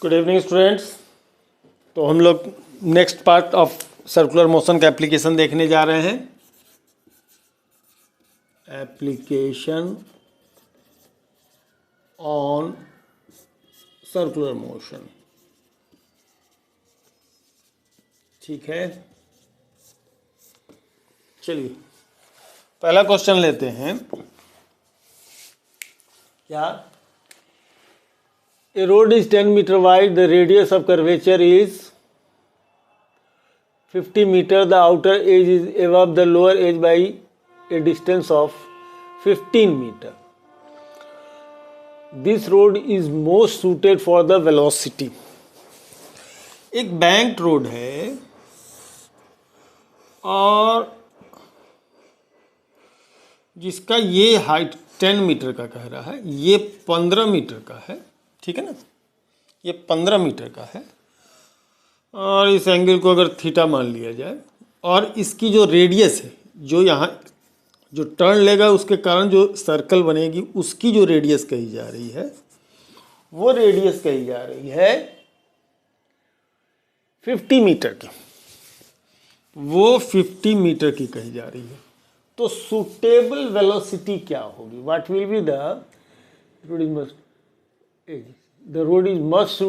Good evening students. तो हम लोग next part of circular motion का एप्लीकेशन देखने जा रहे हैं। एप्लीकेशन ऑन सर्कुलर मोशन, ठीक है। चलिए पहला क्वेश्चन लेते हैं। क्या? A road is 10 meter wide, the radius of curvature is 50 meter, the outer edge is above the lower edge by a distance of 15 meter. This road is most suited for the velocity. एक banked road है और जिसका ये height 10 metre का कह रहा है, ये 15 मीटर का है, ठीक है ना। ये 15 मीटर का है और इस एंगल को अगर थीटा मान लिया जाए और इसकी जो रेडियस है, जो यहाँ जो टर्न लेगा उसके कारण जो सर्कल बनेगी, उसकी जो रेडियस कही जा रही है, वो रेडियस कही जा रही है 50 मीटर की। वो 50 मीटर की कही जा रही है। तो सुटेबल वेलोसिटी क्या होगी? What will be the road is must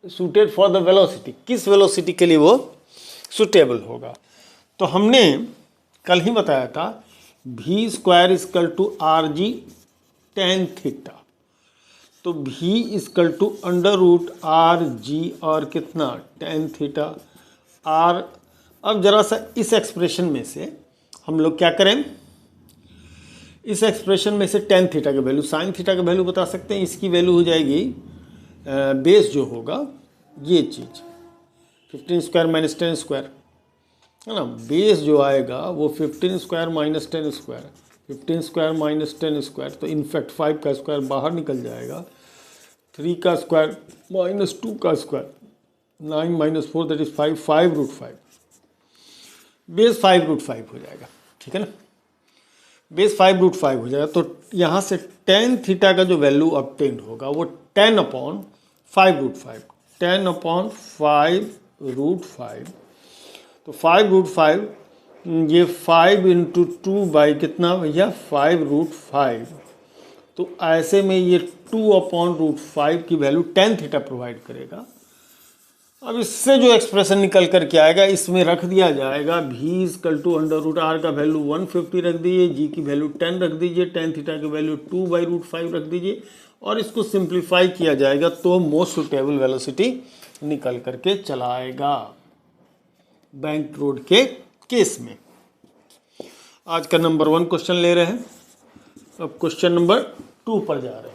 suited for the velocity. किस वेलोसिटी के लिए वो सुटेबल होगा? तो हमने कल ही बताया था v square equal to R G tan theta. तो v equal to under root R G और कितना टेन थीटा आर। अब जरा सा इस एक्सप्रेशन में से हम लोग क्या करें, इस एक्सप्रेशन में से टेन थीटा का वैल्यू, साइन थीटा का वैल्यू बता सकते हैं। इसकी वैल्यू हो जाएगी बेस जो होगा ये चीज़ 15 स्क्वायर माइनस 10 स्क्वायर है ना। बेस जो आएगा वो 15 square minus 10 square, 15 square minus 10 square. तो इनफैक्ट 5 का स्क्वायर बाहर निकल जाएगा, 3 का स्क्वायर माइनस 2 का square, 9 minus 4 that is 5, 5 root 5। Base 5 root 5 हो जाएगा, ठीक है ना। बेस 5 रूट 5 हो जाएगा। तो यहाँ से टेन थीटा का जो वैल्यू ऑब्टेन्ड होगा वो 10 अपॉन 5 रूट 5, 10 अपॉन 5 रूट 5। तो 5 रूट 5, ये 5 इंटू 2 बाई कितना भैया 5 रूट 5। तो ऐसे में ये 2 अपॉन रूट 5 की वैल्यू 10 थीटा प्रोवाइड करेगा। अब इससे जो एक्सप्रेशन निकल कर के आएगा इसमें रख दिया जाएगा v equal to under root R का वैल्यू 150 रख दीजिए, g की वैल्यू 10 रख दीजिए, टेन थीटा की वैल्यू 2 बाई रूट 5 रख दीजिए और इसको सिंप्लीफाई किया जाएगा तो मोस्ट सुटेबल वेलोसिटी निकल करके चला आएगा बैंक रोड के केस में। आज का नंबर 1 क्वेश्चन ले रहे हैं। अब क्वेश्चन नंबर 2 पर जा रहे हैं।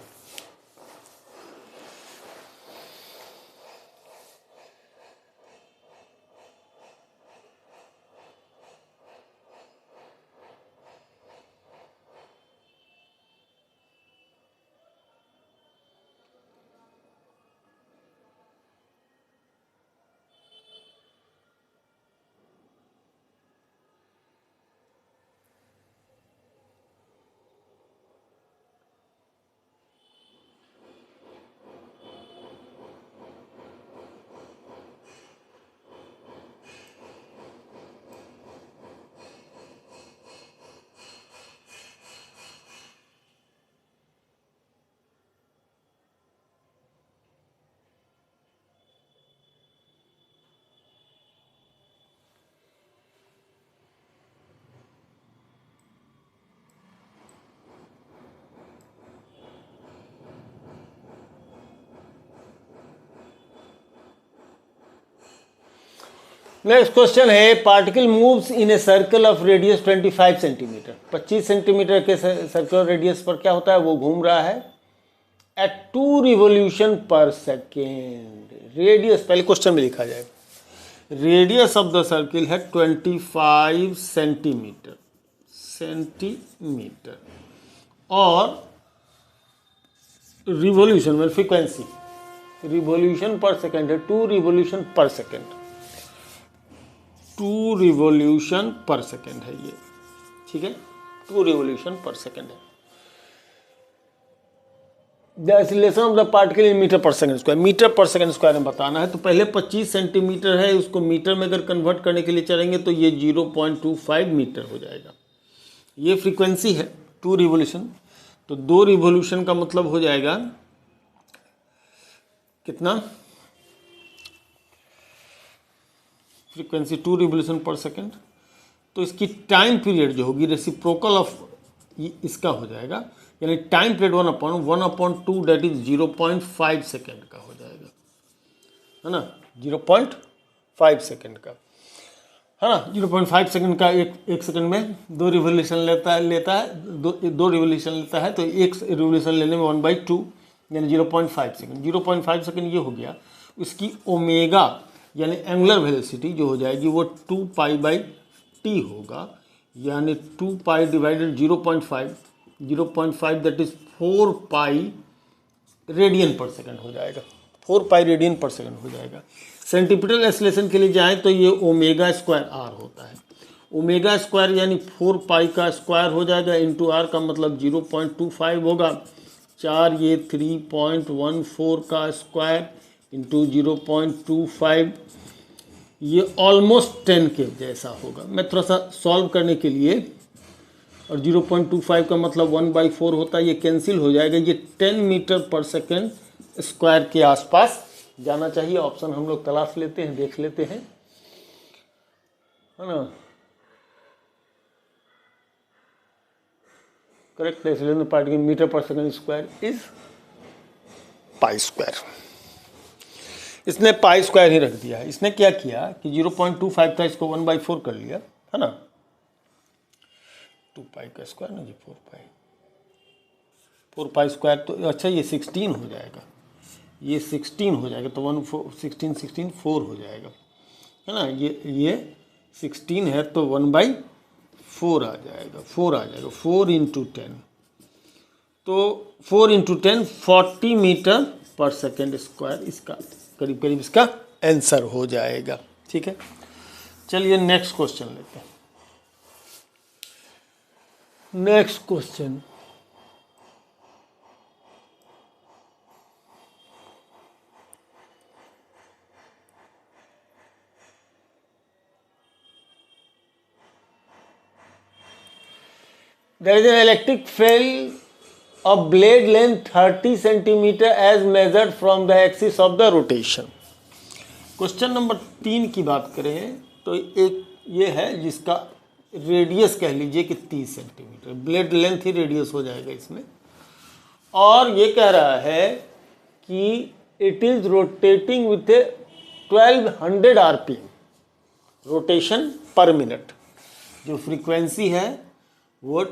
नेक्स्ट क्वेश्चन है, particle moves in a circle of radius 25 centimetre. 25 centimetre के सर्कुलर रेडियस पर क्या होता है, वो घूम रहा है at 2 revolution per second. Radius पहले क्वेश्चन में लिखा जाए, रेडियस ऑफ द सर्किल है 25 सेंटीमीटर और रिवोल्यूशन में फ्रीक्वेंसी रिवोल्यूशन पर सेकेंड है 2 revolution per second, 2 revolution per second है ये, ठीक है। 2 रिवोल्यूशन पर सेकेंड है। The acceleration of the particle in metre per second square, metre per second square में बताना है। तो पहले 25 सेंटीमीटर है, उसको मीटर में अगर कन्वर्ट करने के लिए चलेंगे तो ये 0.25 मीटर हो जाएगा। ये फ्रीक्वेंसी है 2 रिवोल्यूशन, तो 2 रिवोल्यूशन का मतलब हो जाएगा कितना, फ्रीक्वेंसी 2 रिवोल्यूशन पर सेकंड। तो इसकी टाइम पीरियड जो होगी रेसिप्रोकल ऑफ इसका हो जाएगा, यानी time period 1/2 that is 0.5 second का हो जाएगा, है ना, 0.5 सेकेंड का, है ना। 0.5 सेकेंड का एक सेकेंड में 2 रिवोल्यूशन लेता है, दो रिवोल्यूशन लेता है, तो एक रिवोल्यूशन लेने में 1/2 यानी 0.5 सेकेंड। 0.5 सेकेंड ये हो गया। उसकी ओमेगा यानी एंगुलर वेलोसिटी जो हो जाएगी वो 2π/t होगा, यानी 2π डिवाइडेड 0.5 दैट इज 4π रेडियन पर सेकंड हो जाएगा, 4π रेडियन पर सेकंड हो जाएगा। सेंटीमीटर एक्सीलरेशन के लिए जाएं तो ये ओमेगा स्क्वायर आर होता है। ओमेगा स्क्वायर यानी 4π का स्क्वायर हो जाएगा इंटू आर का मतलब 0.25 होगा, 4 ये 3.14 का स्क्वायर इंटू 0.25, ये ऑलमोस्ट 10 के जैसा होगा। मैं थोड़ा सा सॉल्व करने के लिए, और 0.25 का मतलब 1/4 होता है, ये कैंसिल हो जाएगा, ये 10 मीटर पर सेकेंड स्क्वायर के आसपास जाना चाहिए। ऑप्शन हम लोग तलाश लेते हैं, देख लेते हैं, है ना। Correct acceleration particle metre per second square is pi square. इसने पाई स्क्वायर ही रख दिया है। इसने क्या किया कि 0.25 था, इसको 1/4 कर लिया, है ना, 2π का स्क्वायर ना जी, 4π स्क्वायर, तो अच्छा ये 16 हो जाएगा, ये 16 हो जाएगा, तो 16 4 हो जाएगा, है ना। ये 16 है तो 1/4 आ जाएगा, 4 आ जाएगा, 4 × 10, तो 4 × 10 40 मीटर पर सेकेंड स्क्वायर इसका करीब करीब इसका आंसर हो जाएगा। ठीक है, चलिए नेक्स्ट क्वेश्चन लेते हैं। Next question, there is an electric field of blade length 30 centimeter as measured from the axis of the rotation। Question number 3 की बात करें तो एक ये है जिसका रेडियस कह लीजिए कि 30 सेंटीमीटर, ब्लेड लेंथ ही रेडियस हो जाएगा इसमें, और ये कह रहा है कि it is rotating with A 1200 RPM, rotation पर मिनट। जो फ्रीक्वेंसी है वो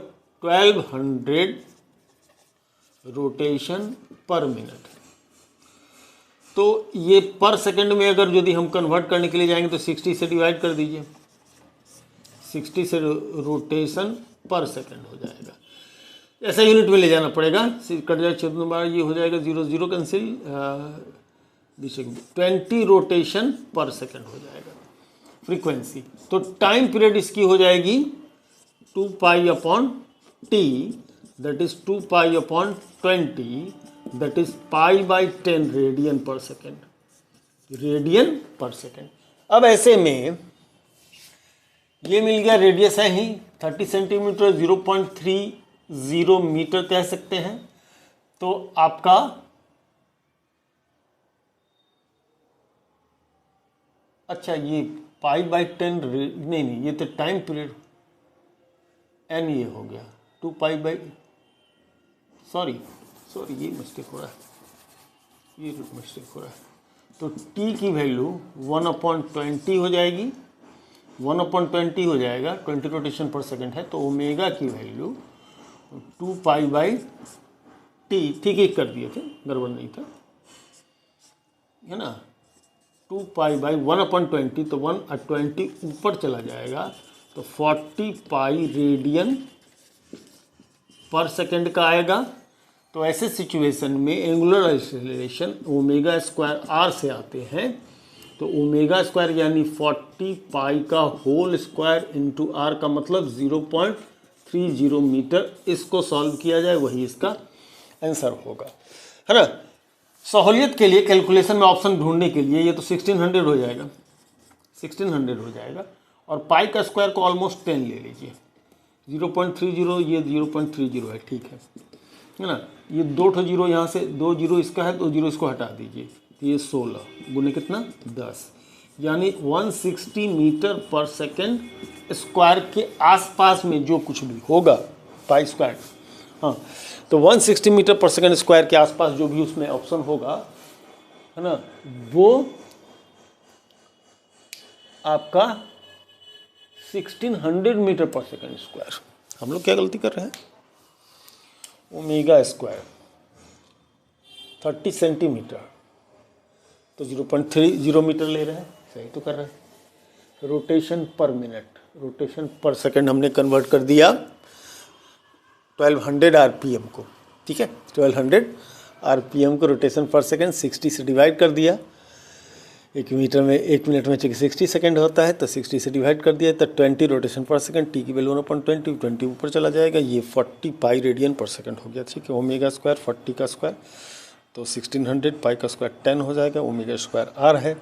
1200 रोटेशन पर मिनट। तो ये पर सेकंड में अगर यदि हम कन्वर्ट करने के लिए जाएंगे तो 60 से डिवाइड कर दीजिए, 60 से रोटेशन पर सेकंड हो जाएगा। ऐसा यूनिट में ले जाना पड़ेगा, कट जाए 14 बार, ये हो जाएगा 0 0 कैंसिल, 20 रोटेशन पर सेकंड हो जाएगा फ्रीक्वेंसी। तो टाइम पीरियड इसकी हो जाएगी 2π/t that is 2π/20 that is π/10 radian per second, radian per second. अब ऐसे में ये मिल गया, रेडियस है ही 30 सेंटीमीटर, 0.30 मीटर कह सकते हैं। तो आपका अच्छा ये π/10 नहीं ये तो टाइम पीरियड n ये हो गया 2π सॉरी ये मिस्टेक हो रहा है, ये मिस्टेक हो रहा है। तो t की वैल्यू 1/20 हो जाएगी, 1/20 हो जाएगा, 20 रोटेशन पर सेकंड है, तो ओमेगा की वैल्यू 2π/t, ठीक कर दिए थे, गड़बड़ नहीं था, है ना। 2π/1/20, तो 1/20 ऊपर चला जाएगा तो 40 पाई रेडियन पर सेकंड का आएगा। तो ऐसे सिचुएशन में angular acceleration omega square R से आते हैं, तो ओमेगा स्क्वायर यानी 40 पाई का होल स्क्वायर इंटू आर का मतलब 0.30 मीटर। इसको सॉल्व किया जाए वही इसका आंसर होगा। है ना। सहूलियत के लिए कैलकुलेशन में ऑप्शन ढूंढने के लिए ये तो 1600 हो जाएगा, 1600 हो जाएगा। और पाई का स्क्वायर को ऑलमोस्ट 10 ले लीजिए, 0.30, ये 0.30 है, ठीक है ना। ये 2 ठो जीरो यहाँ से, 2 जीरो इसका है, 2 जीरो इसको हटा दीजिए, तो ये 16 गुने कितना 10, यानी 160 मीटर पर सेकेंड स्क्वायर के आसपास में जो कुछ भी होगा पाई स्क्वायर, हाँ, तो 160 मीटर पर सेकेंड स्क्वायर के आसपास जो भी उसमें ऑप्शन होगा, है ना, वो आपका 1600 मीटर पर सेकेंड स्क्वायर। हम लोग क्या गलती कर रहे हैं, ओमेगा स्क्वायर 30 सेंटीमीटर, तो 0.30 मीटर ले रहे हैं, सही तो कर रहे हैं। रोटेशन पर मिनट, रोटेशन पर सेकंड हमने कन्वर्ट कर दिया 1200 आरपीएम को, ठीक है, 1200 आरपीएम को रोटेशन पर सेकंड 60 से डिवाइड कर दिया। 1 मिनट में चूँकि 60 सेकंड होता है तो 60 से डिवाइड कर दिया, तो 20 रोटेशन पर सेकंड, टी की वैल्यू 1/20, 20 ऊपर चला जाएगा, ये 40 पाई रेडियन पर सेकंड हो गया, ठीक है। ओमेगा स्क्वायर 40 का स्क्वायर, तो 1600 पाई का स्क्वायर 10 हो जाएगा, ओमेगा स्क्वायर आर है,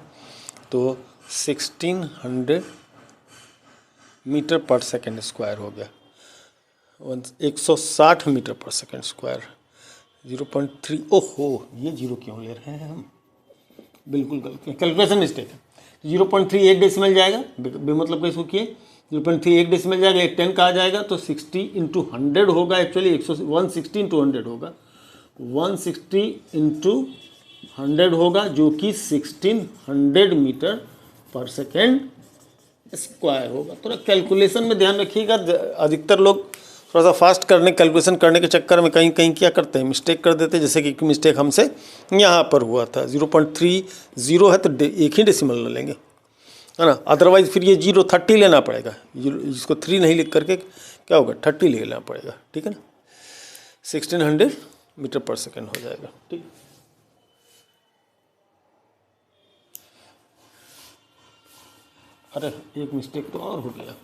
तो 1600 मीटर पर सेकंड स्क्वायर हो गया, 160 मीटर पर सेकंड स्क्वायर, 0.3, ओहो ये जीरो क्यों ले रहे हैं हम, बिल्कुल गलत, कैलकुलेशन मिस्टेक है। 0.38 डेसिमल जाएगा, बेमतलब का इसको किए, 0.38 डेसिमल जाएगा, एक 10 का आ जाएगा, तो 60 इंटू 100 होगा, एक्चुअली 160 इंटू 100 होगा, 160 इंटू 100 होगा, जो कि 1600 मीटर पर सेकेंड स्क्वायर होगा। थोड़ा कैलकुलेशन में ध्यान रखिएगा, अधिकतर लोग थोड़ा सा फास्ट कैलकुलेशन करने के चक्कर में कहीं कहीं क्या करते हैं, मिस्टेक कर देते हैं, जैसे कि मिस्टेक हमसे यहाँ पर हुआ था। 0.30 है तो एक ही डेसिमल लेंगे, है ना, अदरवाइज फिर ये 30 लेना पड़ेगा, इसको 3 नहीं लिख करके क्या होगा 30 लेना पड़ेगा, ठीक है ना। 1600 मीटर पर सेकेंड हो जाएगा, ठीक। अरे एक मिस्टेक तो और हो गया,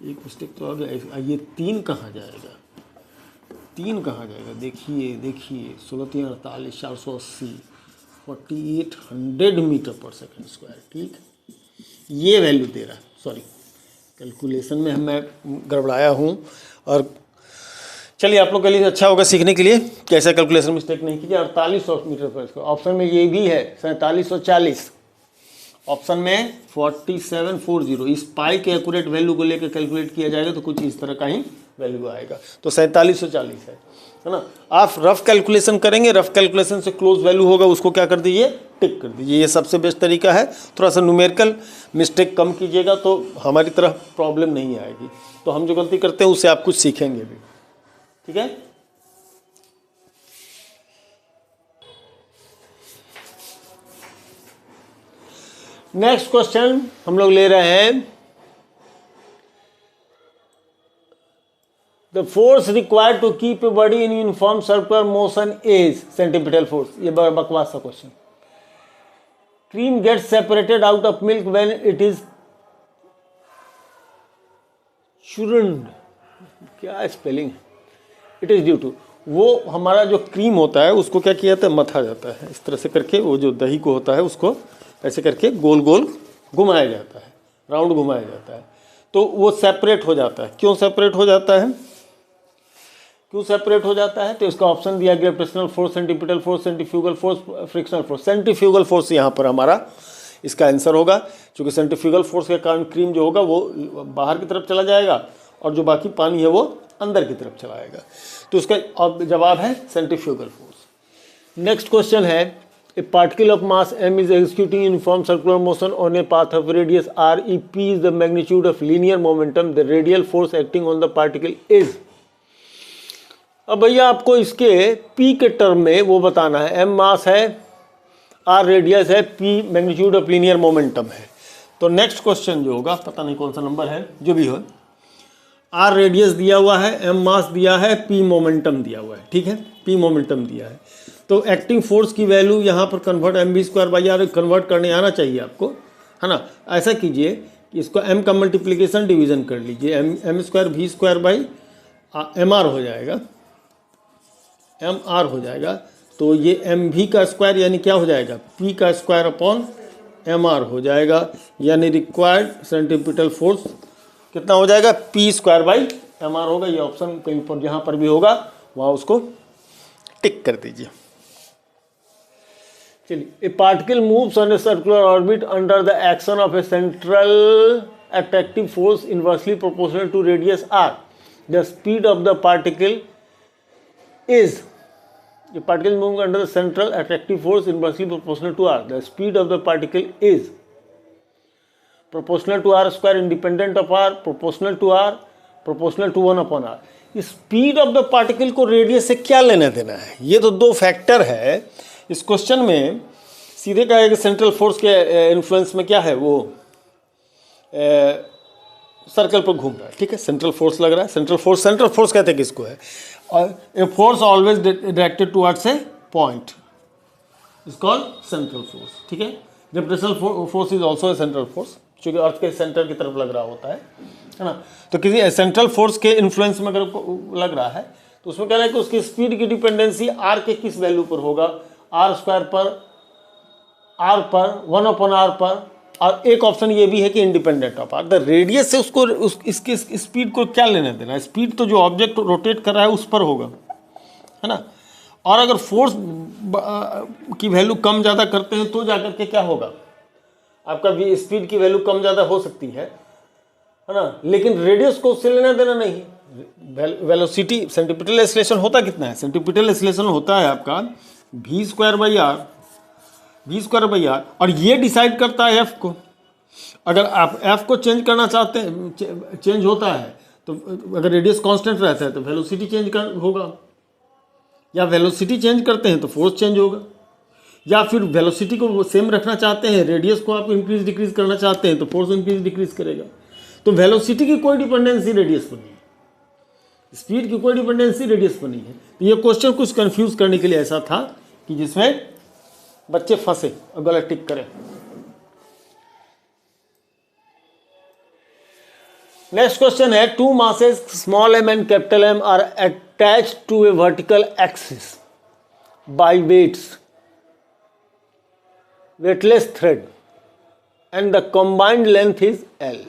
एक मिस्टेक तो आ गया, ये 3 कहाँ जाएगा, 3 कहाँ जाएगा, देखिए 16×3=48, 480, 4800 मीटर पर सेकेंड स्क्वायर, ठीक। ये वैल्यू दे रहा है, सॉरी कैलकुलेशन में मैं गड़बड़ाया हूँ। और चलिए आप लोग के लिए अच्छा होगा सीखने के लिए, कैसा कैलकुलेशन मिस्टेक नहीं कीजिए। 4800 मीटर पर स्क्वायर, ऑप्शन में ये भी है 4740, ऑप्शन में 4740, इस पाई के एक्यूरेट वैल्यू को लेकर कैलकुलेट किया जाएगा तो कुछ इस तरह का ही वैल्यू आएगा, तो 4740 है ना। आप रफ कैलकुलेशन करेंगे, रफ कैलकुलेशन से क्लोज वैल्यू होगा उसको क्या कर दीजिए, टिक कर दीजिए, ये सबसे बेस्ट तरीका है। थोड़ा सा न्यूमेरिकल मिस्टेक कम कीजिएगा तो हमारी तरह प्रॉब्लम नहीं आएगी, तो हम जो गलती करते हैं उससे आप कुछ सीखेंगे भी, ठीक है। नेक्स्ट क्वेश्चन हम लोग ले रहे हैं, the force required to keep a body in uniform circular motion is centripetal force. ये बड़ा बकवास सा question. Cream gets separated out of milk when it is churned, क्या spelling, it is due to, वो हमारा जो क्रीम होता है उसको क्या किया जाता है, मथा जाता है, इस तरह से करके वो जो दही को होता है उसको ऐसे करके गोल गोल घुमाया जाता है, राउंड घुमाया जाता है, तो वो सेपरेट हो जाता है। क्यों सेपरेट हो जाता है, क्यों सेपरेट हो जाता है, तो इसका ऑप्शन दिया gravitational force, centripetal force, centrifugal force, frictional force. Centrifugal force यहाँ पर हमारा इसका आंसर होगा, क्योंकि सेंट्रीफ्यूगल फोर्स के कारण क्रीम जो होगा वो बाहर की तरफ चला जाएगा और जो बाकी पानी है वो अंदर की तरफ चला आएगा, तो उसका जवाब है सेंट्रीफ्यूगल फोर्स। नेक्स्ट क्वेश्चन है, a particle of mass m is executing uniform circular motion on a path of radius r, if p is the magnitude of linear momentum, the radial force acting on the particle is। अब भैया आपको इसके p के term में वो बताना है, m मास है, r रेडियस है, p magnitude of linear momentum है। तो नेक्स्ट क्वेश्चन जो होगा, पता नहीं कौन सा नंबर है, जो भी हो, r रेडियस दिया हुआ है, m मास दिया है, p मोमेंटम दिया हुआ है, ठीक है, p मोमेंटम दिया है, तो एक्टिंग फोर्स की वैल्यू यहाँ पर कन्वर्ट mv²/r कन्वर्ट करने आना चाहिए आपको, है ना। ऐसा कीजिए कि इसको m का मल्टीप्लिकेशन डिवीजन कर लीजिए, m²v² mr हो जाएगा, mr हो जाएगा, तो ये एम वी का स्क्वायर यानी क्या हो जाएगा, पी का स्क्वायर अपॉन एम आर हो जाएगा, यानी रिक्वायर्ड सेंट्रीपिटल फोर्स कितना हो जाएगा, P square by M R होगा। ये ऑप्शन कहीं पर जहाँ पर भी होगा वहाँ उसको टिक कर दीजिए। चलिए, ए particle moves on a circular orbit under the action of A central attractive force inversely proportional to radius r. The speed of the particle is, the particle moving under the central attractive force inversely proportional to r. The speed of the particle is proportional to r square independent of r, proportional to r, proportional to 1 upon r. Speed of the particle को radius से क्या लेना देना है, ये तो दो factor है। इस क्वेश्चन में सीधे कहा कि सेंट्रल फोर्स के इन्फ्लुएंस में क्या है, वो सर्कल पर घूम रहा है, ठीक है, सेंट्रल फोर्स लग रहा है। सेंट्रल फोर्स कहते हैं किसको है, और a force always directed towards a point is called central force, ठीक है। Gravitational force is also a central force, क्योंकि अर्थ के सेंटर की तरफ लग रहा होता है ना। तो किसी सेंट्रल फोर्स के इन्फ्लुएंस में अगर लग रहा है तो उसमें कहना है कि उसकी स्पीड की डिपेंडेंसी आर के किस वैल्यू पर होगा, आर स्क्वायर पर, आर पर, 1 अपॉन आर पर, और एक ऑप्शन ये भी है कि independent of R. The radius से उसको इसके स्पीड को क्या लेना देना है, स्पीड तो जो ऑब्जेक्ट रोटेट कर रहा है उस पर होगा, है ना। और अगर फोर्स की वैल्यू कम ज़्यादा करते हैं तो जाकर के क्या होगा, आपका भी स्पीड की वैल्यू कम ज़्यादा हो सकती है ना, लेकिन रेडियस को उससे लेना देना नहीं है। वेलोसिटी सेंटीपिटल एक्सीलरेशन होता कितना है, सेंटीपिटल एक्सीलरेशन होता है आपका v स्क्वायर बाई आर, और ये डिसाइड करता है एफ को। अगर आप एफ को चेंज करना चाहते हैं, चेंज होता है तो अगर रेडियस कांस्टेंट रहता है तो वेलोसिटी चेंज होगा, या वेलोसिटी चेंज करते हैं तो फोर्स चेंज होगा, या फिर वेलोसिटी को सेम रखना चाहते हैं, रेडियस को आप इंक्रीज डिक्रीज करना चाहते हैं तो फोर्स इंक्रीज डिक्रीज करेगा। तो वेलोसिटी की कोई डिपेंडेंसी रेडियस पर नहीं है, स्पीड की कोई डिपेंडेंसी रेडियस पर नहीं है। तो ये क्वेश्चन कुछ कंफ्यूज करने के लिए ऐसा था कि जिसमें बच्चे फंसे और गलत टिक करें। Next question is, two masses small M and capital M are attached to a vertical axis by weightless thread and the combined length is L.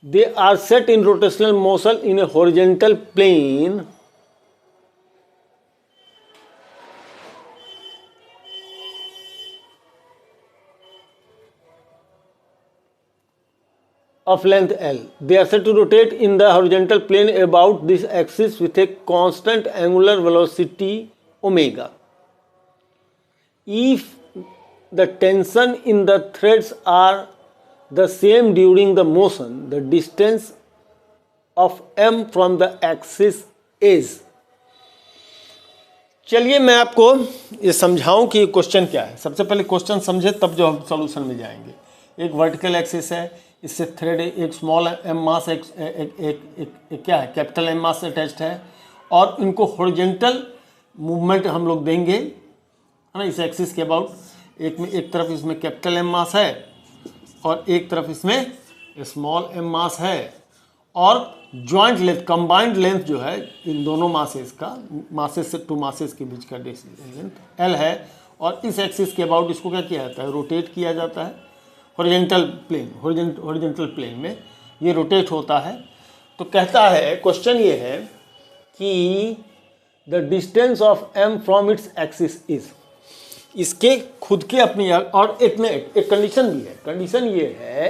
They are set in rotational motion in a horizontal plane of length L. They are set to rotate in the horizontal plane about this axis with a constant angular velocity omega. If the tension in the threads are the same during the motion, the distance of m from the axis is. चलिए मैं आपको ये समझाऊं कि question क्या है। सबसे पहले क्वेश्चन समझे तब जो हम सॉल्यूशन में जाएंगे। एक वर्टिकल एक्सिस है, इससे थ्रेड एक स्मॉल एम मास एक क्या है कैपिटल एम मास से अटैच्ड है, और इनको हॉरिजॉन्टल मूवमेंट हम लोग देंगे, है ना, इस एक्सिस के अबाउट। एक तरफ इसमें कैपिटल एम मास है और एक तरफ इसमें स्मॉल एम मास है, और जॉइंट लेंथ कंबाइंड लेंथ जो है इन दोनों मासेस का, मासेस से टू मासेस के बीच का लेंथ एल है, और इस एक्सिस के अबाउट इसको क्या किया जाता है, रोटेट किया जाता है हॉरिजॉन्टल प्लेन में ये रोटेट होता है। तो कहता है क्वेश्चन ये है कि the distance of am from its axis is, इसके खुद के अपनी, और एक कंडीशन भी है। कंडीशन ये है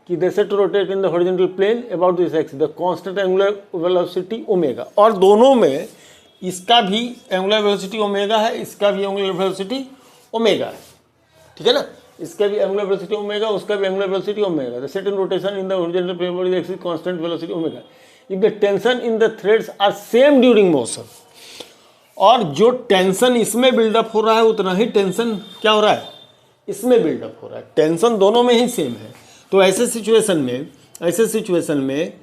कि they set to rotate in the horizontal plane about this axis the constant angular velocity omega, और दोनों में इसका भी एंगुलर वेलोसिटी ओमेगा है, इसका भी एंगुलर वेलोसिटी ओमेगा है, ठीक है ना, इसका भी एंगुलर वेलोसिटी ओमेगा, उसका भी angular velocity omega. The set in rotation in the horizontal plane about this axis constant velocity omega if the tension in the threads are same during motion, और जो टेंशन इसमें buildup हो रहा है उतना ही tension क्या हो रहा है, इसमें बिल्डअप हो रहा है, टेंशन दोनों में ही सेम है। तो ऐसे सिचुएशन में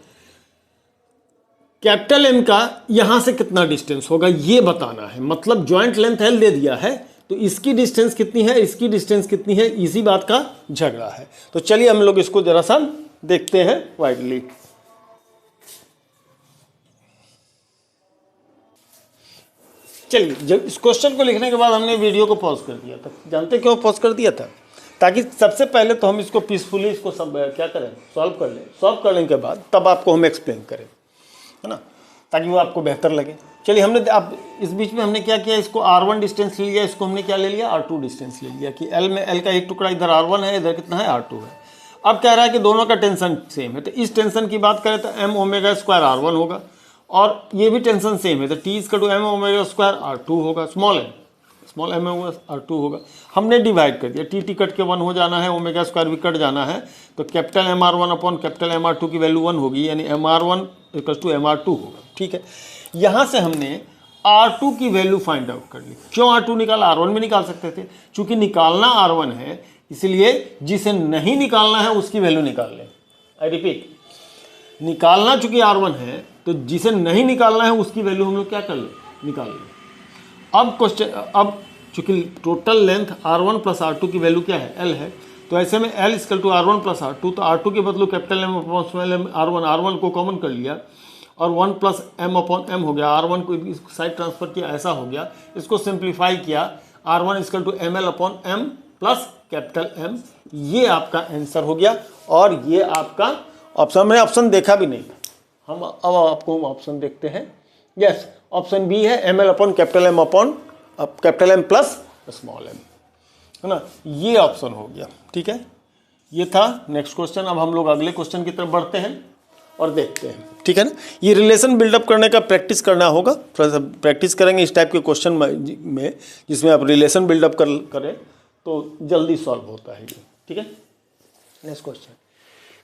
कैपिटल एम का यहां से कितना डिस्टेंस होगा ये बताना है। मतलब जॉइंट लेंथ एल दे दिया है तो इसकी डिस्टेंस कितनी है, इसकी डिस्टेंस कितनी है, इसी बात का झगड़ा है। तो चलिए हम लोग इसको जरा सा देखते हैं वाइडली। चलिए, जब इस क्वेश्चन को लिखने के बाद हमने वीडियो को पॉज कर दिया था। जानते क्यों पॉज कर दिया था? ताकि सबसे पहले तो हम इसको पीसफुली इसको सब क्या करें, सॉल्व कर लें। सॉल्व करने के बाद तब आपको हम एक्सप्लेन करें, है ना, ताकि वो आपको बेहतर लगे। चलिए, हमने आप इस बीच में हमने क्या किया, इसको R1 डिस्टेंस ले लिया, इसको हमने क्या ले लिया, R2 डिस्टेंस ले लिया कि L का एक टुकड़ा इधर R1 है, इधर कितना है, R2 है। अब कह रहा है कि दोनों का टेंशन सेम है, तो इस टेंशन की बात करें तो m ओमेगा स्क्वायर R1 होगा, और ये भी टेंशन सेम है, तो T is two m omega square R2 होगा, स्मॉल m ओमेगा R2 होगा। हमने डिवाइड कर दिया, T कट के 1 हो जाना है, ओमेगा स्क्वायर भी कट जाना है, तो capital MR1 upon capital MR2 की वैल्यू 1 होगी, यानी MR1 इक्वल टू MR2 होगा। ठीक है, यहाँ से हमने R2 की वैल्यू फाइंड आउट कर ली। क्यों R2 निकाला? R1 भी निकाल सकते थे, चूंकि निकालना R1 है, इसलिए जिसे नहीं निकालना है उसकी वैल्यू निकाल लें। आई रिपीट, निकालना चूंकि R1 है, तो जिसे नहीं निकालना है उसकी वैल्यू हम लोग क्या कर लें, निकाल लें। अब चूंकि total length R1 plus R2 की वैल्यू क्या है, L है, तो ऐसे में L equal to R1 plus R2, तो R2 के बदले capital M upon small m R1 को कॉमन कर लिया, और 1 प्लस m अपॉन m हो गया, R1 को इस साइड ट्रांसफर किया, ऐसा हो गया। इसको सिंप्लीफाई किया, R1 equal to ML upon m plus capital M, ये आपका आंसर हो गया। और ये आपका ऑप्शन, मैंने ऑप्शन देखा भी नहीं, हम अब आपको ऑप्शन देखते हैं। यस, ऑप्शन बी है, ML upon capital M upon capital M plus small m, है ना, ये ऑप्शन हो गया। ठीक है, ये था नेक्स्ट क्वेश्चन। अब हम लोग अगले क्वेश्चन की तरफ बढ़ते हैं और देखते हैं। ठीक है ना, ये रिलेशन बिल्डअप करने का प्रैक्टिस करना होगा, थोड़ा सा प्रैक्टिस करेंगे इस टाइप के क्वेश्चन में जिसमें आप रिलेशन बिल्डअप करें तो जल्दी सॉल्व होता है ये। ठीक है, next question,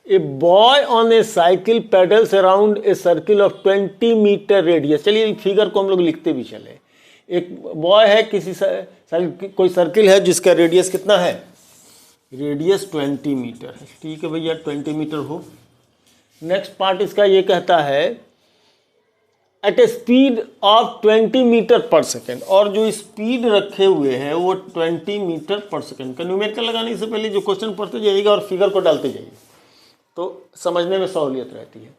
a boy on a cycle pedals around a circle of 20 metre radius. चलिए, फिगर को हम लोग लिखते भी चले। एक बॉय है, कोई सर्किल है जिसका रेडियस कितना है, रेडियस 20 मीटर है। ठीक है भैया, 20 मीटर हो। नेक्स्ट पार्ट इसका ये कहता है at a speed of 20 metre per second, और जो स्पीड रखे हुए हैं वो 20 मीटर पर सेकेंड का न्यूमेरिकल लगाने से पहले जो क्वेश्चन पढ़ते जाइएगा और फिगर को डालते जाइए तो समझने में सहूलियत रहती है।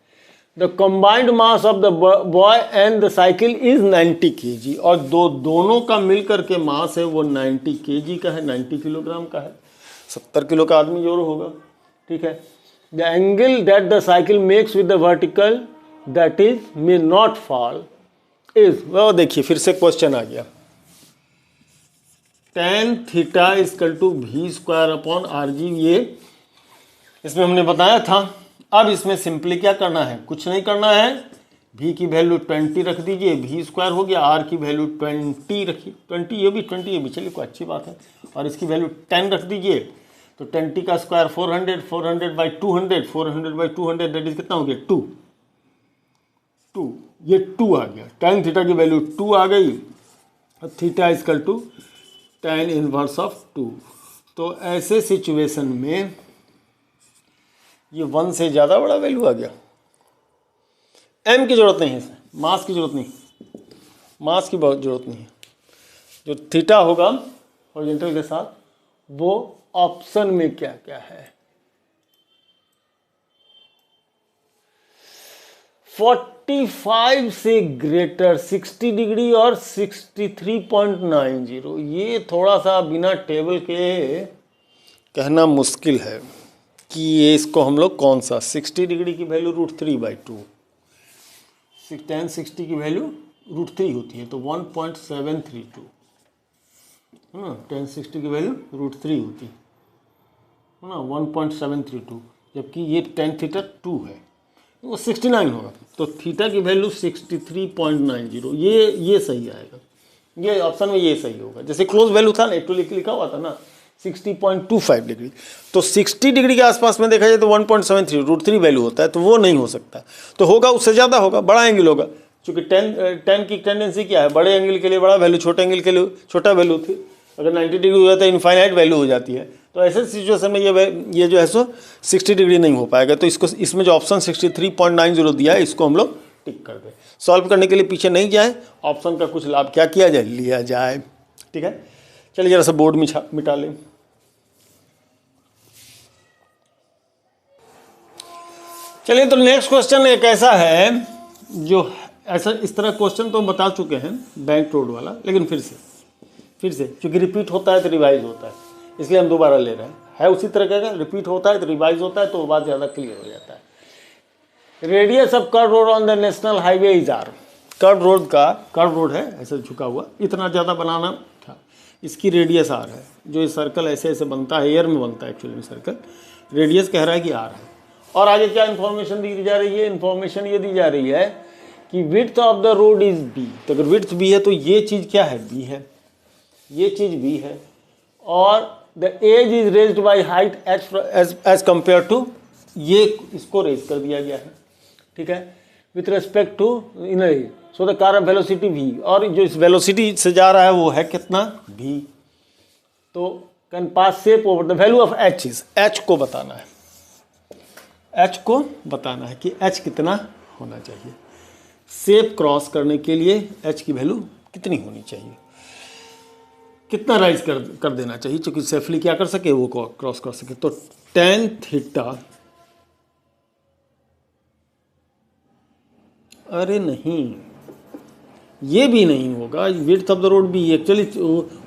The combined mass of the boy and the cycle is 90 kg, और दोनों का मिलकर के मास है वो 90 kg का है, 90 किलोग्राम का है, 70 किलो का आदमी जोर होगा। ठीक है, the angle that the cycle makes with the vertical that is may not fall is, वो देखिए फिर से क्वेश्चन आ गया, tan theta equal to v square upon RG, ये इसमें हमने बताया था। अब इसमें सिंपली क्या करना है, कुछ नहीं करना है, v की वैल्यू 20 रख दीजिए, v स्क्वायर हो गया, r की वैल्यू 20 रखिए, 20 ये भी, चलिए कोई अच्छी बात है, और इसकी वैल्यू 10 रख दीजिए, तो 20 का square 400, 400 by 200, 400 by 200 that is कितना हो गया, 2, ये 2 आ गया, tan थीटा की वैल्यू 2 आ गई, theta equal to tan inverse of 2। तो ऐसे सिचुएशन में ये 1 से ज़्यादा बड़ा वैल्यू आ गया। m की ज़रूरत नहीं है, मास की ज़रूरत नहीं, मास की बहुत ज़रूरत नहीं है। जो थीटा होगा हॉरिजॉन्टल के साथ वो ऑप्शन में क्या क्या है, 45 से ग्रेटर, 60 डिग्री और 63.90। ये थोड़ा सा बिना टेबल के कहना मुश्किल है कि ये इसको हम लोग कौन सा, 60 डिग्री की वैल्यू √3/2, tan 60 की वैल्यू √3 होती है, तो 1.732 है ना, tan 60 की वैल्यू √3 होती है ना, 1.732, जबकि ये tan थीटा 2 है, वो 69 होगा, तो थीटा की वैल्यू 63.90, ये सही आएगा, ये ऑप्शन में ये सही होगा। जैसे क्लोज वैल्यू था ना, एक्चुअली लिखा हुआ था ना 60.25 डिग्री, तो 60 डिग्री के आसपास में देखा जाए तो 1.73 √3 वैल्यू होता है, तो वो नहीं हो सकता, तो होगा उससे ज़्यादा होगा, बड़ा एंगल होगा, क्योंकि tan की टेंडेंसी क्या है, बड़े एंगल के लिए बड़ा वैल्यू, छोटे एंगल के लिए छोटा वैल्यू थी। अगर 90 डिग्री हो जाता है इनफाइनाइट वैल्यू हो जाती है, तो ऐसे सिचुएशन में ये जो है सो 60 डिग्री नहीं हो पाएगा। तो इसमें जो ऑप्शन 63.90 दिया है इसको हम लोग टिक कर दें। सॉल्व करने के लिए पीछे नहीं जाए, ऑप्शन का कुछ लाभ क्या किया जाए, लिया जाए। ठीक है, चलिए जरा सा बोर्ड मिटा लें। चलिए, तो नेक्स्ट क्वेश्चन एक ऐसा है जो ऐसा इस तरह क्वेश्चन तो हम बता चुके हैं बैंक रोड वाला, लेकिन फिर से क्योंकि रिपीट होता है तो रिवाइज होता है, इसलिए हम दोबारा ले रहे हैं। है उसी तरह का, रिपीट होता है तो रिवाइज होता है, तो बात ज़्यादा क्लियर हो जाता है। Radius of curve road on the national highway is R. Curve road है ऐसे झुका हुआ, इतना ज़्यादा बनाना था, इसकी रेडियस आर है। जो ये सर्कल ऐसे ऐसे बनता है, एयर में बनता है एक्चुअली में सर्कल, रेडियस कह रहा है कि आर है। और आगे क्या इन्फॉर्मेशन दी जा रही है? इन्फॉर्मेशन ये दी जा रही है कि width of the road is B. तो अगर विड्थ बी है तो ये चीज़ क्या है? बी है, ये चीज़ बी है। और the edge is raised by height edge compare to, ये इसको रेज कर दिया गया है, ठीक है, with respect to inner. So the car velocity V, और जो इस वेलोसिटी से जा रहा है वो है कितना? v। तो can pass shape over the value of h is, h को बताना है, h को बताना है कि h कितना होना चाहिए। शेप क्रॉस करने के लिए h की वैल्यू कितनी होनी चाहिए, कितना राइज कर देना चाहिए, क्योंकि सेफली क्या कर सके, वो क्रॉस कर सके। तो tan थीटा, अरे नहीं, ये भी नहीं होगा, विड्थ ऑफ द रोड भी एक्चुअली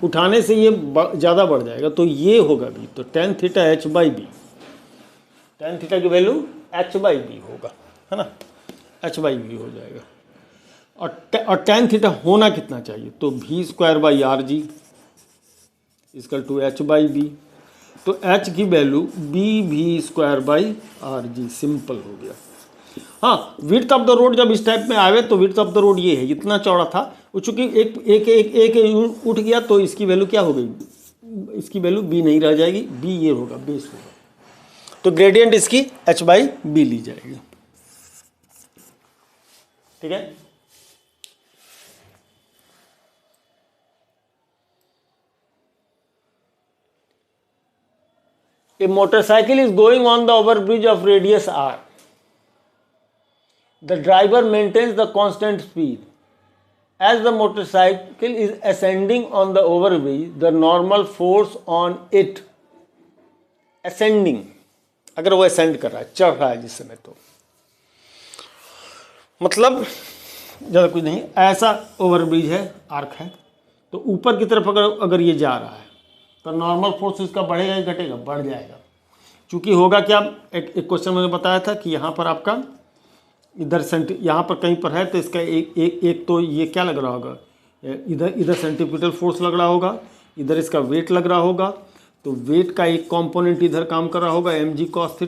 उठाने से ये ज़्यादा बढ़ जाएगा, तो ये होगा भी। तो tan theta h by B, tan theta की वैल्यू h बाई बी होगा, है ना, h बाई बी हो जाएगा। और tan थीटा होना कितना चाहिए? तो v square by R G equal to h by B. तो h की value v square by R G, simple हो गया। हाँ, विड्थ ऑफ द रोड जब इस टाइप में आवे तो विड्थ ऑफ द रोड ये है, इतना चौड़ा था वो, चूंकि एक उठ गया तो इसकी वैल्यू क्या हो गई? इसकी वैल्यू b नहीं रह जाएगी, b ये होगा, बेस होगा। तो ग्रेडियंट इसकी h बाई बी ली जाएगी, ठीक है। A motorcycle is going on the overbridge of radius r. The driver maintains the constant speed. As the motorcycle is ascending on the overbridge, the normal force on it, ascending, अगर वो ascend कर रहा है, चढ़ रहा है जिस समय, तो मतलब ज़्यादा कुछ नहीं, ऐसा ओवरब्रिज है, आर्क है, तो ऊपर की तरफ अगर ये जा रहा है तो नॉर्मल फोर्स इसका बढ़ेगा या घटेगा? बढ़ जाएगा। क्योंकि होगा क्या, एक क्वेश्चन मैंने बताया था कि यहाँ पर आपका इधर यहाँ पर कहीं पर है, तो इसका एक तो ये क्या लग रहा होगा, इधर सेंटीपिटल फोर्स लग रहा होगा, इधर इसका वेट लग रहा होगा। तो वेट का एक कंपोनेंट इधर काम कर रहा होगा, mg cos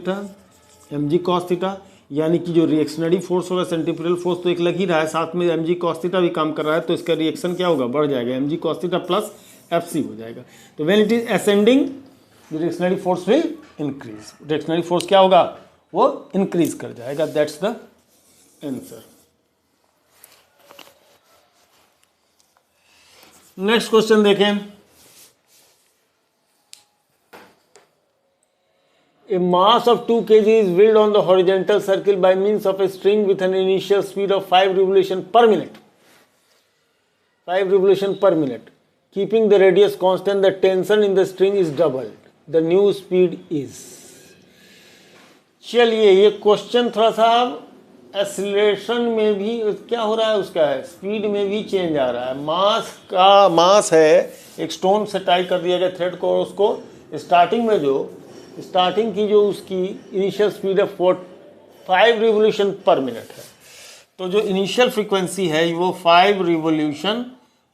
थीटा, यानी कि जो रिएक्शनरी फोर्स होगा, सेंटीपिटल फोर्स तो एक लग ही रहा है, साथ में mg cos थीटा भी काम कर रहा है, तो इसका रिएक्शन क्या होगा? बढ़ जाएगा, mg cos theta plus fc हो जाएगा। तो when it is ascending, directionary force will increase, directionary force क्या होगा? वो इंक्रीज कर जाएगा। That's the answer. Next question देखें। A mass of 2 kg is wheeled on the horizontal circle by means of a string with an initial speed of 5 revolutions per minute. 5 revolutions per minute. Keeping the radius constant, the tension in the string is doubled. The new speed is. चलिए, ये question थोड़ा सा acceleration में भी क्या हो रहा है, उसका स्पीड में भी चेंज आ रहा है। मास है, एक स्टोन से टाई कर दिया गया थ्रेड को, और उसको स्टार्टिंग की जो उसकी इनिशियल स्पीड है 5 रिवोल्यूशन पर मिनट है। तो जो इनिशियल फ्रीक्वेंसी है वो 5 रिवोल्यूशन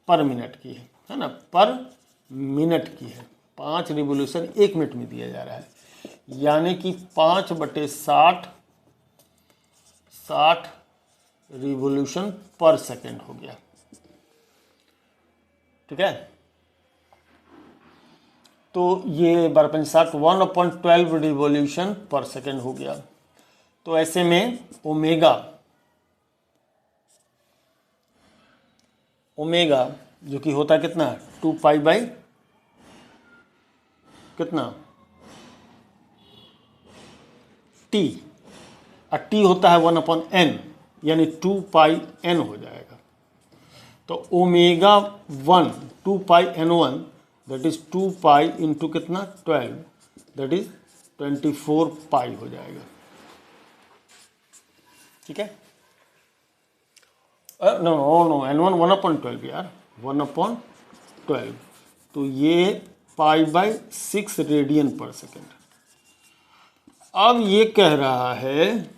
पर मिनट की है ना, पर मिनट की है। 5 रिवोल्यूशन 1 मिनट में दिया जा रहा है, यानी कि 5/60 रिवोल्यूशन पर सेकेंड हो गया, ठीक है। तो ये 12×60 1/12 रिवोल्यूशन पर सेकेंड हो गया। तो ऐसे में ओमेगा जो कि होता है कितना, 2π बाई कितना t, और t होता है 1/n, यानी 2πn हो जाएगा। तो omega 1 2πn1 that is 2π into कितना 12, दैट इज 24π हो जाएगा, ठीक है। नो नो नो N1 1/12 यार, 1/12, तो ये π/6 रेडियन पर सेकेंड। अब ये कह रहा है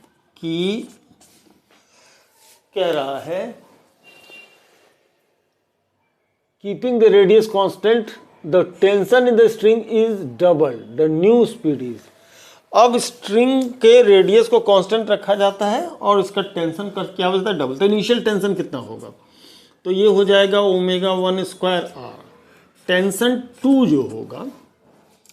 keeping the radius constant the tension in the string is double the new speed is. अब स्ट्रिंग के रेडियस को कांस्टेंट रखा जाता है और इसका टेंशन का क्या होता है, डबल। तो इनिशियल टेंशन कितना होगा, तो ये हो जाएगा ω1² r। टेंशन 2 जो होगा,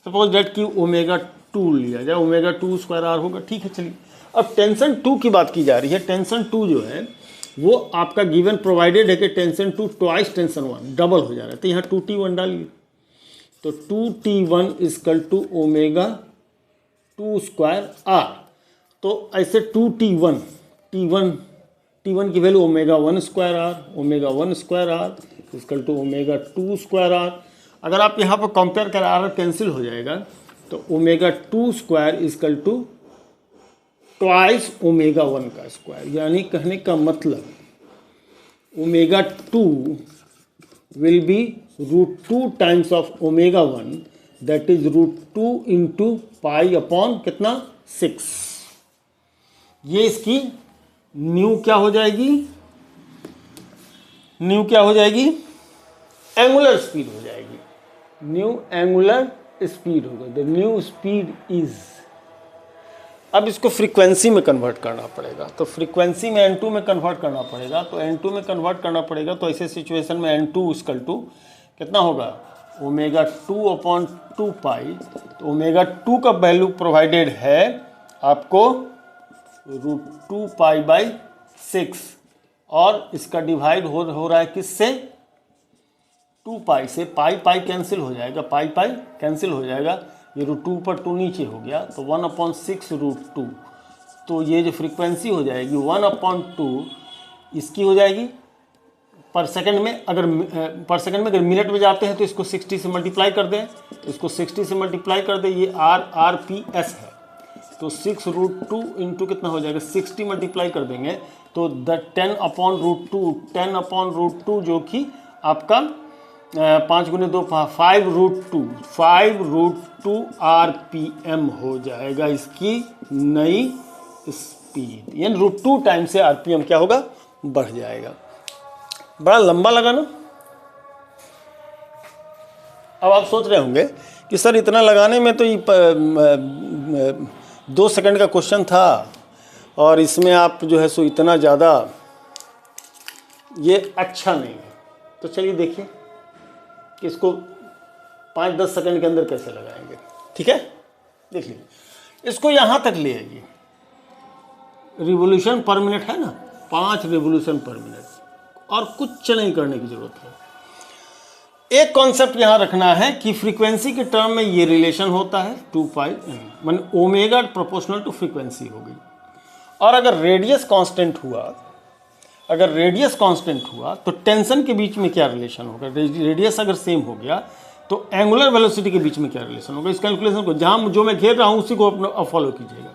सपोज डेट कि ω2 लिया जाए, ω2² r होगा, ठीक है। चलिए अब टेंशन 2 की बात की जा रही है। टेंशन 2 जो है वो आपका गिवन प्रोवाइडेड है कि टेंशन 2 ट्वाइस टेंशन 1, डबल हो जा रहा है। तो यहाँ 2T1 डालिए, तो 2T1 इक्वल टू ω2² r। तो ऐसे 2T1 T1 की value ω1² r, ω1² r equal to ω2² r। अगर आप यहाँ पर कंपेयर करें, r कैंसिल हो जाएगा, तो ω2² इक्वल टू ट्वाइस ω1 का स्क्वायर। यानी कहने का मतलब ω2 will be √2 times of ω1, that is √2 into π/, कितना 6। ये इसकी न्यू क्या हो जाएगी, एंगुलर स्पीड हो जाएगी। न्यू एंगुलर स्पीड होगा, द न्यू स्पीड इज। अब इसको फ्रीक्वेंसी में कन्वर्ट करना पड़ेगा, तो फ्रीक्वेंसी में N2 में कन्वर्ट करना पड़ेगा। तो N2 में कन्वर्ट करना पड़ेगा, तो ऐसे सिचुएशन में N2 इक्वल टू कितना होगा, ω2/2π। तो ω2 का वैल्यू प्रोवाइडेड है आपको √2π/6, और इसका डिवाइड हो रहा है किससे, 2π से। पाई कैंसिल हो जाएगा, पाई कैंसिल हो जाएगा, ये √2 पर 2 नीचे हो गया, तो 1/6 √2। तो ये जो फ्रीक्वेंसी हो जाएगी 1/2 इसकी हो जाएगी पर सेकंड में। अगर अगर मिनट में जाते हैं तो इसको 60 से मल्टीप्लाई कर दें, इसको 60 से मल्टीप्लाई कर दें, ये RPS है। तो 6 √2 इंटू कितना हो जाएगा, 60 मल्टीप्लाई कर देंगे, तो 10/√2 जो कि आपका 5 × 2 5 √2 RPM हो जाएगा इसकी नई स्पीड। यानी √2 टाइम से RPM क्या होगा, बढ़ जाएगा। बड़ा लंबा लगा ना। अब आप सोच रहे होंगे कि सर इतना लगाने में तो ये 2 सेकंड का क्वेश्चन था, और इसमें आप जो है सो इतना ज़्यादा, ये अच्छा नहीं है। तो चलिए देखिए कि इसको 5-10 सेकंड के अंदर कैसे लगाएंगे, ठीक है। देख लीजिए, इसको यहाँ तक ले आइए, रिवोल्यूशन पर मिनट है ना, 5 रिवोल्यूशन पर मिनट, और कुछ नहीं करने की जरूरत है। एक कॉन्सेप्ट यहाँ रखना है कि फ्रीक्वेंसी के टर्म में ये रिलेशन होता है 2πn, मान ओमेगा प्रोपोर्शनल टू फ्रीक्वेंसी हो गई। और अगर रेडियस कांस्टेंट हुआ तो टेंशन के बीच में क्या रिलेशन होगा, रेडियस अगर सेम हो गया तो एंगुलर वेलोसिटी के बीच में क्या रिलेशन होगा। इस कैलकुलेशन को जहाँ जो मैं घेर रहा हूँ उसी को अपना फॉलो कीजिएगा।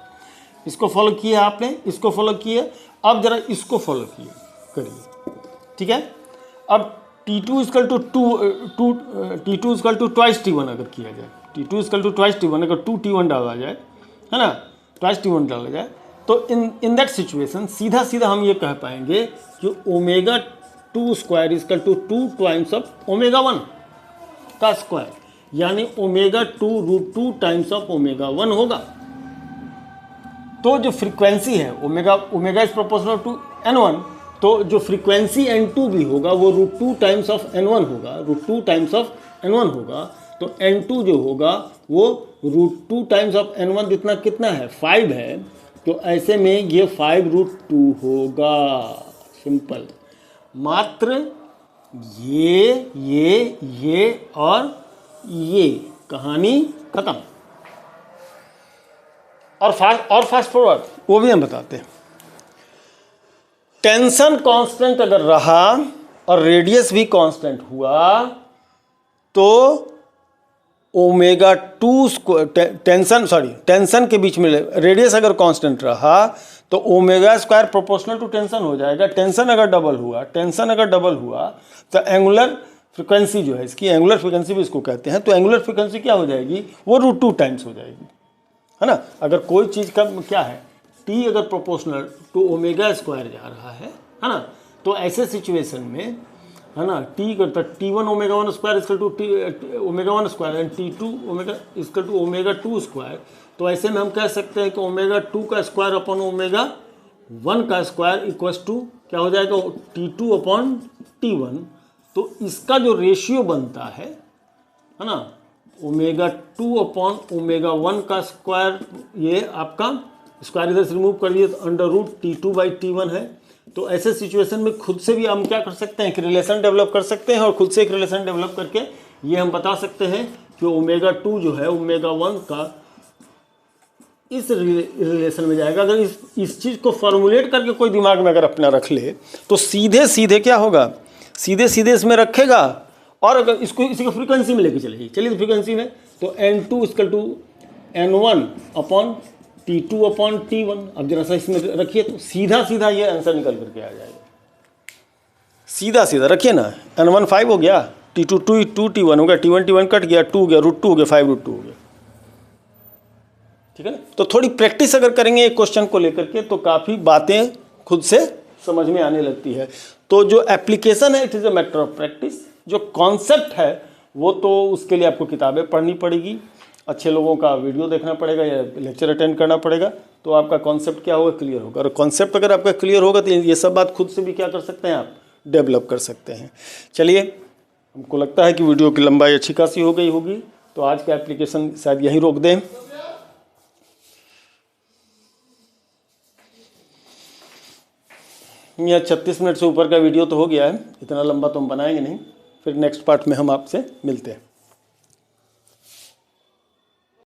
इसको फॉलो किया आपने, इसको फॉलो किए, अब जरा इसको फॉलो करिए, ठीक है। अब T2 equal to T2 equal to twice T1 अगर किया जाए, T2 equal to twice T1, अगर 2T1 डाला जाए, है ना, ट्वाइस T1 डाला जाए, तो इन दैट सिचुएशन सीधा हम ये कह पाएंगे कि ω2² इक्वल टू 2 टाइम्स ऑफ ω1 का स्क्वायर, यानी ω2 √2 टाइम्स ऑफ ω1 होगा। तो जो फ्रीक्वेंसी है omega is proportional to N1, तो जो फ्रीक्वेंसी N2 भी होगा वो √2 टाइम्स ऑफ N1 होगा, √2 टाइम्स ऑफ N1 होगा। तो N2 जो होगा वो √2 टाइम्स ऑफ N1 जितना कितना है, 5 है। तो ऐसे में ये 5√2 होगा। सिंपल, मात्र ये और ये, कहानी खत्म। और फास्ट फॉरवर्ड वो भी हम बताते हैं। टेंशन कांस्टेंट अगर रहा और रेडियस भी कांस्टेंट हुआ तो ओमेगा 2 टेंशन के बीच में रेडियस अगर कांस्टेंट रहा तो omega square proportional to tension हो जाएगा। टेंशन अगर डबल हुआ तो एंगुलर फ्रीक्वेंसी जो है, इसकी एंगुलर फ्रीक्वेंसी भी इसको कहते हैं, तो एंगुलर फ्रीक्वेंसी क्या हो जाएगी, वो √2 टाइम्स हो जाएगी, है ना। अगर कोई चीज़ का क्या है, टी अगर प्रोपोर्शनल टू ओमेगा स्क्वायर जा रहा है ना, तो ऐसे सिचुएशन में, है ना, टी करता T1 omega 1 square equal to omega 1 square and T2 omega equal to omega 2 square, तो ऐसे में हम कह सकते हैं कि ओमेगा 2 का स्क्वायर अपॉन ओमेगा 1 का स्क्वायर इक्वल्स टू क्या हो जाएगा, T2 अपॉन T1। तो इसका जो रेशियो बनता है ना, ओमेगा 2 अपॉन ओमेगा 1 का स्क्वायर, ये आपका स्क्वायर इधर से रिमूव कर दिए तो √T2/T1 है। तो ऐसे सिचुएशन में खुद से भी हम क्या कर सकते हैं कि रिलेशन डेवलप कर सकते हैं, और खुद से एक रिलेशन डेवलप करके ये हम बता सकते हैं कि ओमेगा 2 जो है ओमेगा 1 का इस रिलेशन में जाएगा। अगर इस चीज़ को फॉर्मुलेट करके कोई दिमाग में अगर अपना रख ले तो सीधे सीधे क्या होगा, सीधे सीधे इसमें रखेगा और अगर इसको इसी को फ्रीक्वेंसी में लेके चलेगी। चलिए तो फ्रीक्वेंसी में तो N2 equal to N1 upon T2 upon T1। अब जरा सा इसमें रखिए तो सीधा सीधा ये आंसर निकल करके आ जाएगा। सीधा सीधा रखिए ना, N1 5 हो गया, T2 2 T1 हो गया, T1 T1 कट गया, 2 हो गया, √2 हो गया, 5√2 हो गया। ठीक है ना। तो थोड़ी प्रैक्टिस अगर करेंगे एक क्वेश्चन को लेकर के तो काफ़ी बातें खुद से समझ में आने लगती है। तो जो एप्लीकेशन है it is a matter of practice. जो कॉन्सेप्ट है वो तो उसके लिए आपको किताबें पढ़नी पड़ेगी, अच्छे लोगों का वीडियो देखना पड़ेगा या लेक्चर अटेंड करना पड़ेगा, तो आपका कॉन्सेप्ट क्या होगा, क्लियर होगा। और कॉन्सेप्ट अगर आपका क्लियर होगा तो ये सब बात खुद से भी क्या कर सकते हैं, आप डेवलप कर सकते हैं। चलिए, हमको लगता है कि वीडियो की लंबाई अच्छी खासी हो गई होगी, तो आज का एप्लीकेशन शायद यहीं रोक दें। यह 36 मिनट से ऊपर का वीडियो तो हो गया है, इतना लंबा तो हम बनाएंगे नहीं। फिर नेक्स्ट पार्ट में हम आपसे मिलते हैं।